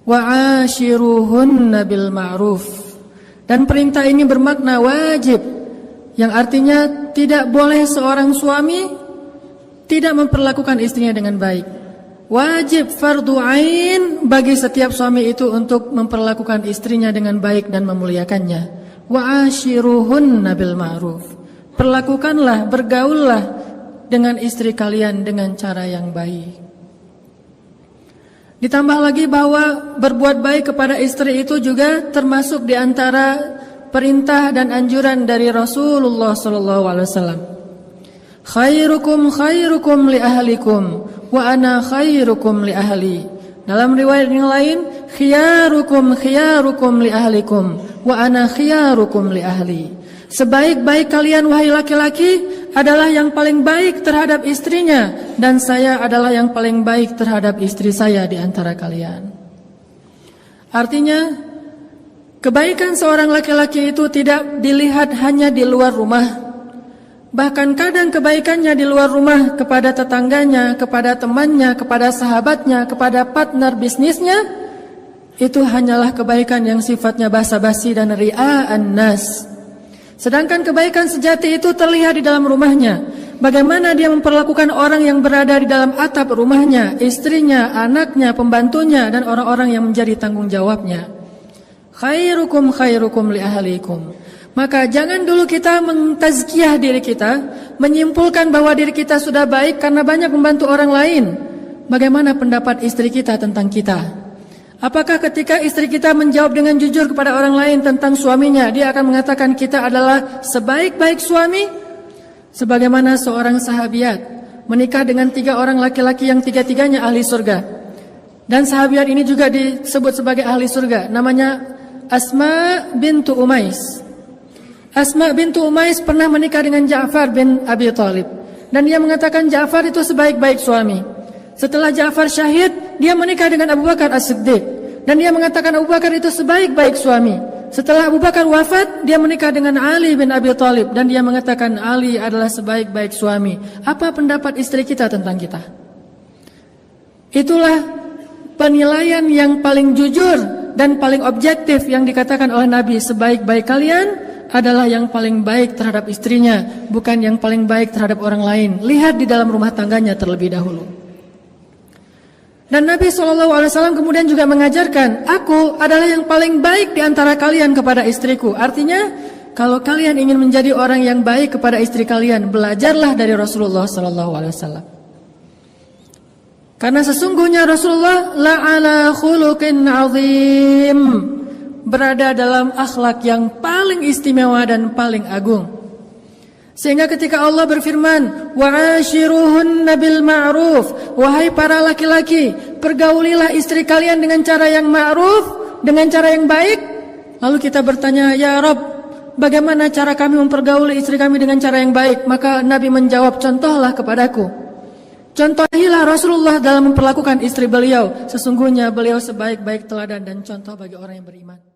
wa ashiruhunna bil ma'ruf. Dan perintah ini bermakna wajib, yang artinya tidak boleh seorang suami tidak memperlakukan istrinya dengan baik. Wajib fardu ain bagi setiap suami itu untuk memperlakukan istrinya dengan baik dan memuliakannya. Wa ashiruhunna bil ma'ruf. Perlakukanlah, bergaullah dengan istri kalian dengan cara yang baik. Ditambah lagi bahwa berbuat baik kepada istri itu juga termasuk di antara perintah dan anjuran dari Rasulullah SAW. Khairukum khairukum li ahlikum wa ana khairukum li ahli. Dalam riwayat yang lain, khiyarukum khiyarukum li ahlikum wa ana khiyarukum li ahli. Sebaik-baik kalian wahai laki-laki adalah yang paling baik terhadap istrinya, dan saya adalah yang paling baik terhadap istri saya di antara kalian. Artinya, kebaikan seorang laki-laki itu tidak dilihat hanya di luar rumah. Bahkan kadang kebaikannya di luar rumah kepada tetangganya, kepada temannya, kepada sahabatnya, kepada partner bisnisnya, itu hanyalah kebaikan yang sifatnya basa-basi dan ria'an nas. Sedangkan kebaikan sejati itu terlihat di dalam rumahnya. Bagaimana dia memperlakukan orang yang berada di dalam atap rumahnya, istrinya, anaknya, pembantunya, dan orang-orang yang menjadi tanggung jawabnya. Khairukum khairukum li ahlikum. Maka jangan dulu kita mentazkiyah diri kita, menyimpulkan bahwa diri kita sudah baik karena banyak membantu orang lain. Bagaimana pendapat istri kita tentang kita? Apakah ketika istri kita menjawab dengan jujur kepada orang lain tentang suaminya, dia akan mengatakan kita adalah sebaik-baik suami? Sebagaimana seorang sahabiat menikah dengan 3 orang laki-laki yang 3-tiganya ahli surga. Dan sahabiat ini juga disebut sebagai ahli surga. Namanya Asma bintu Umais. Asma bintu Umais pernah menikah dengan Ja'far bin Abi Thalib. Dan dia mengatakan Ja'far itu sebaik-baik suami. Setelah Ja'far syahid, dia menikah dengan Abu Bakar As-Siddiq. Dan dia mengatakan Abu Bakar itu sebaik-baik suami. Setelah Abu Bakar wafat, dia menikah dengan Ali bin Abi Thalib. Dan dia mengatakan Ali adalah sebaik-baik suami. Apa pendapat istri kita tentang kita? Itulah penilaian yang paling jujur dan paling objektif yang dikatakan oleh Nabi. Sebaik-baik kalian adalah yang paling baik terhadap istrinya, bukan yang paling baik terhadap orang lain. Lihat di dalam rumah tangganya terlebih dahulu. Dan Nabi SAW kemudian juga mengajarkan, aku adalah yang paling baik di antara kalian kepada istriku. Artinya, kalau kalian ingin menjadi orang yang baik kepada istri kalian, belajarlah dari Rasulullah SAW. Karena sesungguhnya Rasulullah la'ala khuluqin azim, berada dalam akhlak yang paling istimewa dan paling agung. Sehingga ketika Allah berfirman, wa'ashiruhunna bil ma'ruf, wahai para laki-laki, pergaulilah istri kalian dengan cara yang ma'ruf, dengan cara yang baik. Lalu kita bertanya, ya Rabb, bagaimana cara kami mempergauli istri kami dengan cara yang baik? Maka Nabi menjawab, contohlah kepadaku. Contohilah Rasulullah dalam memperlakukan istri beliau. Sesungguhnya beliau sebaik-baik teladan dan contoh bagi orang yang beriman.